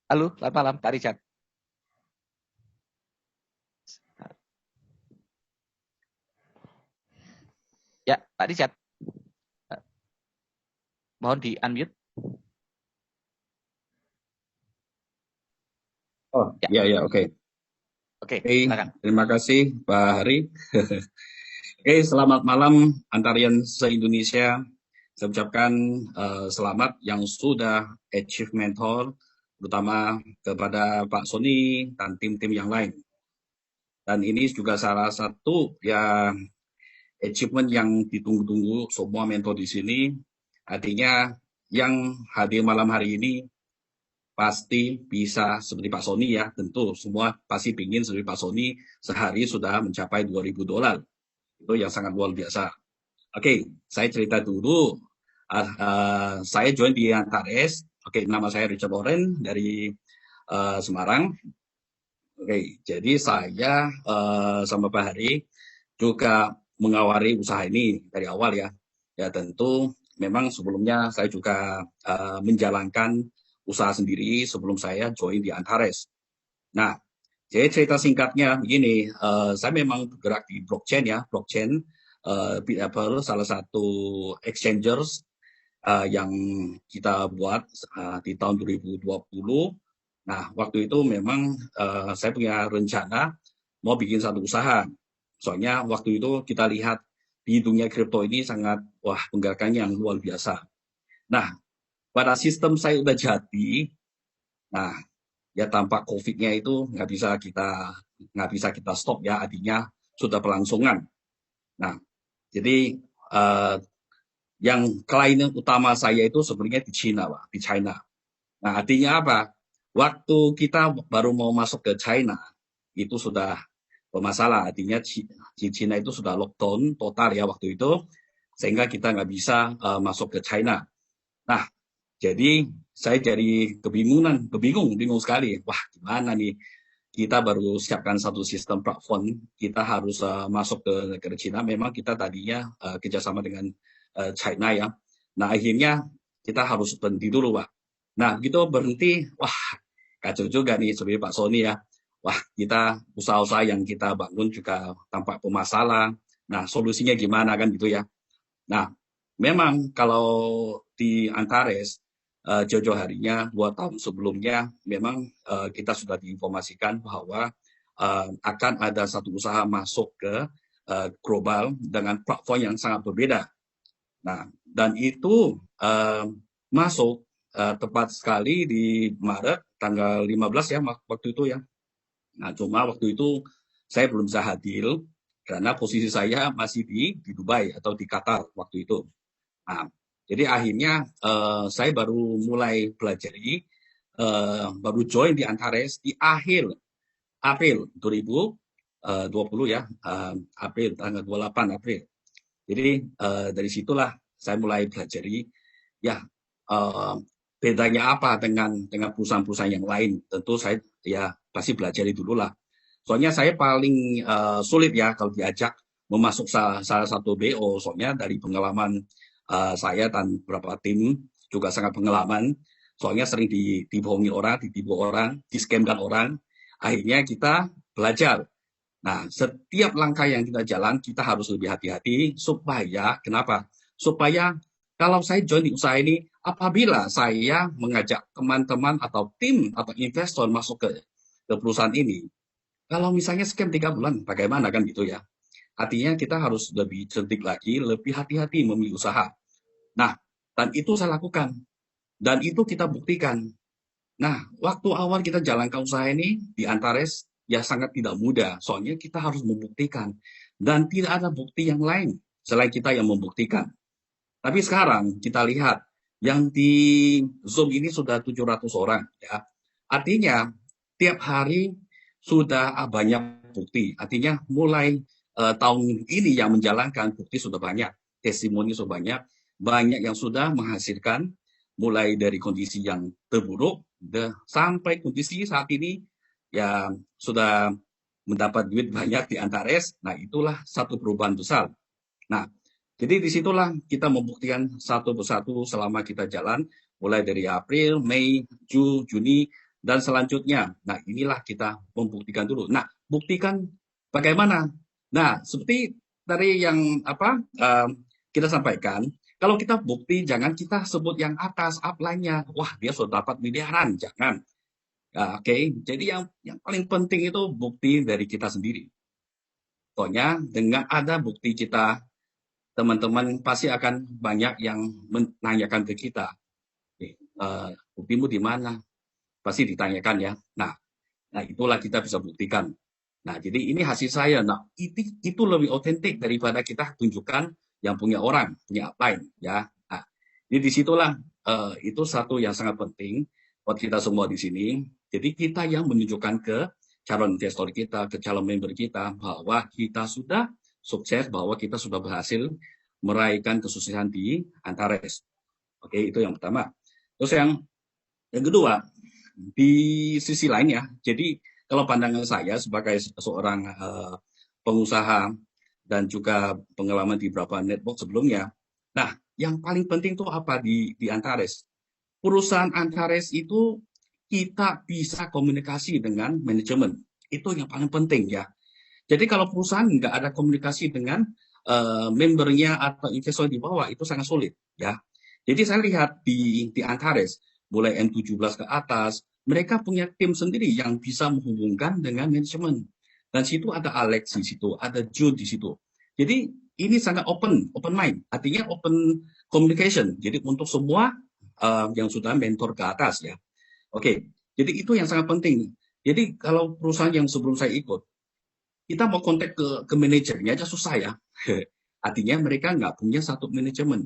Halo, selamat malam Pak Richard. Ya, Pak Richard. Mohon di unmute. Oh, Ya, ya, oke. oke, Oke, silakan. terima kasih Pak Hari. Oke, selamat malam Antarian se-Indonesia. Saya ucapkan selamat yang sudah achieve mentor, terutama kepada Pak Sony dan tim-tim yang lain. Dan ini juga salah satu ya achievement yang ditunggu-tunggu semua mentor di sini. Artinya yang hadir malam hari ini pasti bisa seperti Pak Sony ya, tentu semua pasti pingin seperti Pak Sony sehari sudah mencapai $2.000. Itu yang sangat luar biasa. Oke, saya cerita dulu. Saya join di Antares. Oke, nama saya Richard Oren dari Semarang. Oke, jadi saya sama Pak Hari juga mengawali usaha ini dari awal ya. Ya tentu memang sebelumnya saya juga menjalankan usaha sendiri sebelum saya join di Antares. Nah, jadi cerita singkatnya begini, saya memang bergerak di blockchain ya, blockchain Bitapple salah satu exchangers yang kita buat di tahun 2020. Nah, waktu itu memang saya punya rencana mau bikin satu usaha. Soalnya waktu itu kita lihat di dunia kripto ini sangat, wah, penggeraknya yang luar biasa. Nah, pada sistem saya udah jadi, nah, ya tanpa COVID-nya itu nggak bisa kita stop ya, artinya sudah berlangsungan. Nah, jadi yang klien utama saya itu sebenarnya di China, Pak, di China. Nah, artinya apa? Waktu kita baru mau masuk ke China, itu sudah bermasalah. Artinya China itu sudah lockdown total ya waktu itu, sehingga kita nggak bisa masuk ke China. Nah, jadi saya jadi bingung sekali. Wah, gimana nih? Kita baru siapkan satu sistem platform, kita harus masuk ke negara China. Memang kita tadinya kerjasama dengan China ya. Nah, akhirnya kita harus berhenti dulu, Pak. Nah, begitu berhenti, wah, kacau juga nih sebenarnya Pak Sony ya. Wah, kita usaha-usaha yang kita bangun juga tampak bermasalah. Nah, solusinya gimana kan gitu ya. Nah, memang kalau di Antares, jauh-jauh harinya, 2 tahun sebelumnya, memang kita sudah diinformasikan bahwa akan ada satu usaha masuk ke global dengan platform yang sangat berbeda. Nah, dan itu masuk tepat sekali di Maret, tanggal 15 ya, waktu itu ya. Nah, cuma waktu itu saya belum bisa hadir, karena posisi saya masih di Dubai atau di Qatar waktu itu. Nah, jadi akhirnya saya baru mulai pelajari, baru join di Antares di akhir April 2020 ya, April tanggal 28 April. Jadi dari situlah saya mulai pelajari ya bedanya apa dengan perusahaan-perusahaan yang lain. Tentu saya ya pasti pelajari dulu lah. Soalnya saya paling sulit ya kalau diajak memasuk salah satu BO. Soalnya dari pengalaman saya dan beberapa tim juga sangat pengalaman. Soalnya sering dibohongi orang, ditipu orang, diskemkan orang. Akhirnya kita belajar. Nah, setiap langkah yang kita jalan, kita harus lebih hati-hati supaya, kenapa? Supaya kalau saya join di usaha ini, apabila saya mengajak teman-teman atau tim atau investor masuk ke perusahaan ini, kalau misalnya scam 3 bulan, bagaimana kan gitu ya? Artinya kita harus lebih cerdik lagi, lebih hati-hati memilih usaha. Nah, dan itu saya lakukan. Dan itu kita buktikan. Nah, waktu awal kita jalankan usaha ini di Antares, ya sangat tidak mudah. Soalnya kita harus membuktikan. Dan tidak ada bukti yang lain selain kita yang membuktikan. Tapi sekarang kita lihat, yang di Zoom ini sudah 700 orang. Ya. Artinya, tiap hari sudah banyak bukti. Artinya, mulai tahun ini yang menjalankan bukti sudah banyak. Testimoni sudah banyak. Banyak yang sudah menghasilkan, mulai dari kondisi yang terburuk, sampai kondisi saat ini, ya sudah mendapat duit banyak di Antares. Nah, itulah satu perubahan besar. Nah, jadi disitulah kita membuktikan satu persatu selama kita jalan, mulai dari April, Mei, Juni, Dan selanjutnya, nah inilah kita membuktikan dulu. Nah, buktikan bagaimana? Nah, seperti dari yang kita sampaikan, kalau kita bukti jangan kita sebut yang atas upline-nya. Wah, dia sudah dapat miliaran, jangan. Ya, oke. Jadi yang paling penting itu bukti dari kita sendiri. Pokoknya dengan ada bukti kita, teman-teman pasti akan banyak yang menanyakan ke kita, buktimu di mana? Pasti ditanyakan ya. Nah, itulah kita bisa buktikan. Nah, jadi ini hasil saya. Nah, itu lebih otentik daripada kita tunjukkan yang punya orang, punya upline ya. Nah, jadi disitulah itu satu yang sangat penting buat kita semua di sini. Jadi kita yang menunjukkan ke calon investor kita, ke calon member kita bahwa kita sudah sukses, bahwa kita sudah berhasil meraihkan kesuksesan di Antares. Oke, itu yang pertama. Terus yang kedua, di sisi lain ya, jadi kalau pandangan saya sebagai seorang pengusaha dan juga pengalaman di beberapa network sebelumnya, nah yang paling penting tuh apa di Antares? Perusahaan Antares itu kita bisa komunikasi dengan manajemen. Itu yang paling penting ya. Jadi kalau perusahaan nggak ada komunikasi dengan membernya atau investor di bawah, itu sangat sulit ya. Jadi saya lihat di Antares, mulai M17 ke atas, mereka punya tim sendiri yang bisa menghubungkan dengan manajemen. Dan situ ada Alex di situ, ada Jude di situ. Jadi ini sangat open mind, artinya open communication. Jadi untuk semua yang sudah mentor ke atas ya. Oke, jadi itu yang sangat penting. Jadi kalau perusahaan yang sebelum saya ikut, kita mau kontak ke manajernya aja susah ya. Artinya mereka nggak punya satu manajemen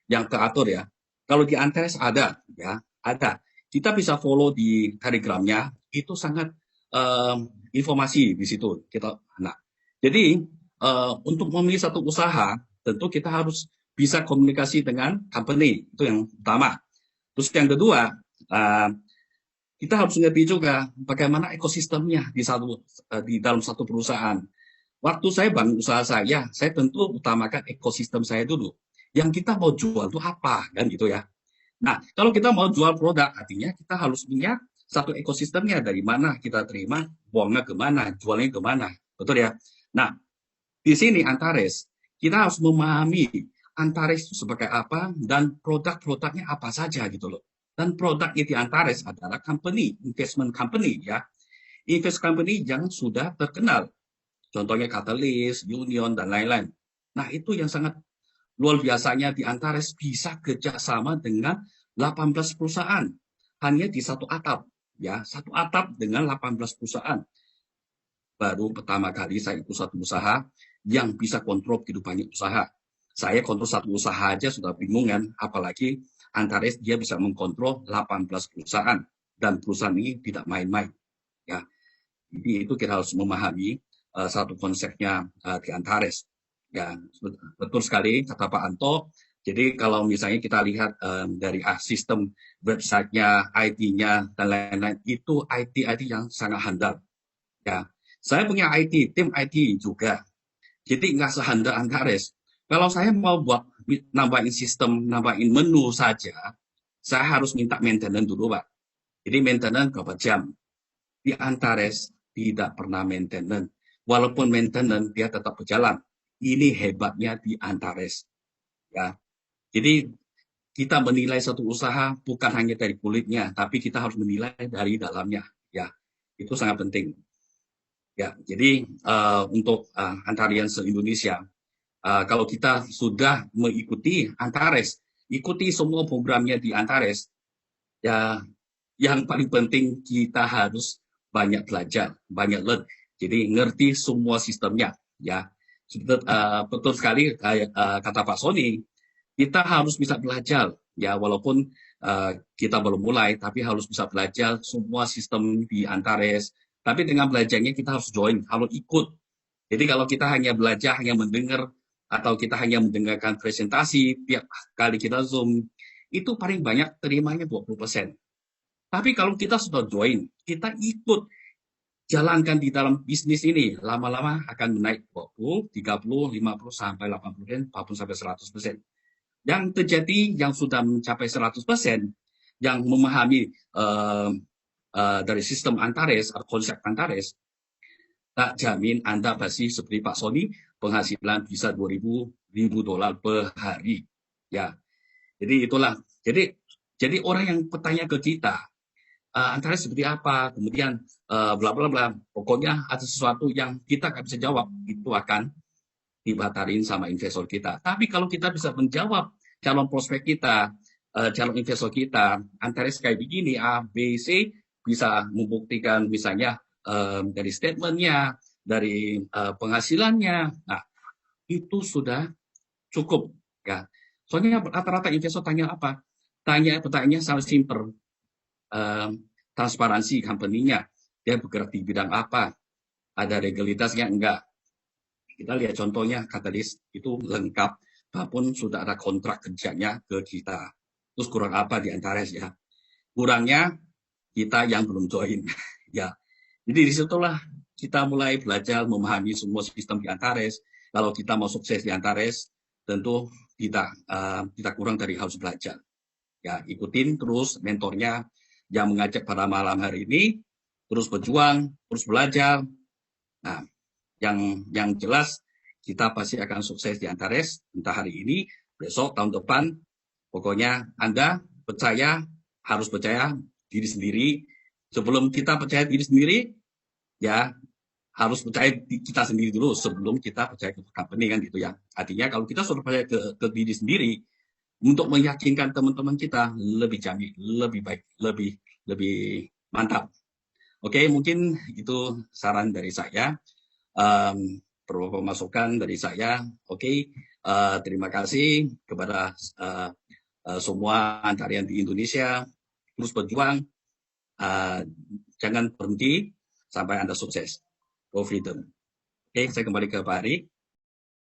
yang teratur ya. Kalau di Antares ada ya, ada. Kita bisa follow di Telegramnya, itu sangat informasi di situ. Nah, jadi untuk memilih satu usaha, tentu kita harus bisa komunikasi dengan company, itu yang pertama. Terus yang kedua, kita harus ngerti juga bagaimana ekosistemnya di dalam satu perusahaan. Waktu saya bangun usaha saya tentu utamakan ekosistem saya dulu. Yang kita mau jual itu apa, kan gitu ya. Nah, kalau kita mau jual produk, artinya kita harus punya satu ekosistemnya, dari mana kita terima, buangnya kemana, jualnya kemana, betul ya. Nah, di sini Antares, kita harus memahami Antares itu sebagai apa dan produk-produknya apa saja gitu loh. Dan produknya di Antares adalah company, investment company ya. Invest company yang sudah terkenal. Contohnya Catalyst, Union, dan lain-lain. Nah, itu yang sangat luar biasanya di Antares bisa kerjasama dengan 18 perusahaan. Hanya di satu atap. Ya, satu atap dengan 18 perusahaan. Baru pertama kali saya ikut satu usaha yang bisa kontrol kehidupannya usaha. Saya kontrol satu usaha aja sudah bingung kan, apalagi Antares dia bisa mengkontrol 18 perusahaan. Dan perusahaan ini tidak main-main. Ya, jadi itu kita harus memahami satu konsepnya di Antares. Ya, betul sekali kata Pak Anto. Jadi kalau misalnya kita lihat dari sistem websitenya, IT-nya dan lain-lain, itu IT yang sangat handal. Ya, saya punya IT, tim IT juga. Jadi nggak sehandal Antares. Kalau saya mau buat nambahin sistem, nambahin menu saja, saya harus minta maintenance dulu, Pak. Jadi maintenance berapa jam? Di Antares tidak pernah maintenance. Walaupun maintenance, dia tetap berjalan. Ini hebatnya di Antares. Ya, jadi kita menilai satu usaha bukan hanya dari kulitnya, tapi kita harus menilai dari dalamnya. Ya, itu sangat penting. Ya, jadi untuk Antarian se-Indonesia, kalau kita sudah mengikuti Antares, ikuti semua programnya di Antares, ya yang paling penting kita harus banyak belajar, banyak learn. Jadi ngerti semua sistemnya, ya. Betul sekali kata Pak Sony, kita harus bisa belajar, ya walaupun kita belum mulai, tapi harus bisa belajar semua sistem di Antares. Tapi dengan belajarnya kita harus join, harus ikut. Jadi kalau kita hanya belajar, hanya mendengar, atau kita hanya mendengarkan presentasi, tiap kali kita Zoom, itu paling banyak terimanya 20%. Tapi kalau kita sudah join, kita ikut jalankan di dalam bisnis ini, lama-lama akan menaik 20, 30, 50, sampai 80%, 40 sampai 100%. Yang terjadi yang sudah mencapai 100%, yang memahami dari sistem Antares atau konsep Antares, tak jamin Anda pasti seperti Pak Sony penghasilan bisa 2.000 dolar per hari. Ya, jadi itulah. Jadi orang yang bertanya ke kita, Antares seperti apa, kemudian bla bla bla, pokoknya ada sesuatu yang kita nggak bisa jawab, itu akan dibatalin sama investor kita. Tapi kalau kita bisa menjawab calon prospek kita, calon investor kita, Antares kayak begini, A, B, C, bisa membuktikan misalnya dari statementnya, dari penghasilannya, nah itu sudah cukup. Ya. Soalnya rata-rata investor tanya apa? Pertanyaannya sangat simpel. Transparansi company-nya, dia bergerak di bidang apa, ada legalitasnya enggak. Kita lihat contohnya Katalis itu lengkap, walaupun sudah ada kontrak kerjanya ke kita. Terus kurang apa di Antares ya? Kurangnya kita yang belum join. Ya, jadi disitulah kita mulai belajar memahami semua sistem di Antares. Kalau kita mau sukses di Antares, tentu kita kurang dari harus belajar. Ya, ikutin terus mentornya yang mengajak pada malam hari ini, terus berjuang, terus belajar. Nah, yang jelas kita pasti akan sukses di Antares, entah hari ini, besok, tahun depan. Pokoknya Anda harus percaya diri sendiri. Sebelum kita percaya diri sendiri, ya harus percaya kita sendiri dulu sebelum kita percaya ke company kan gitu ya. Artinya kalau kita sudah percaya ke diri sendiri, untuk meyakinkan teman-teman kita lebih canggih, lebih baik, lebih mantap. Oke, mungkin itu saran dari saya. Beberapa masukan dari saya. Oke, terima kasih kepada semua Antarian di Indonesia. Terus berjuang, jangan berhenti sampai Anda sukses. Go freedom. Oke, saya kembali ke Pak Ari.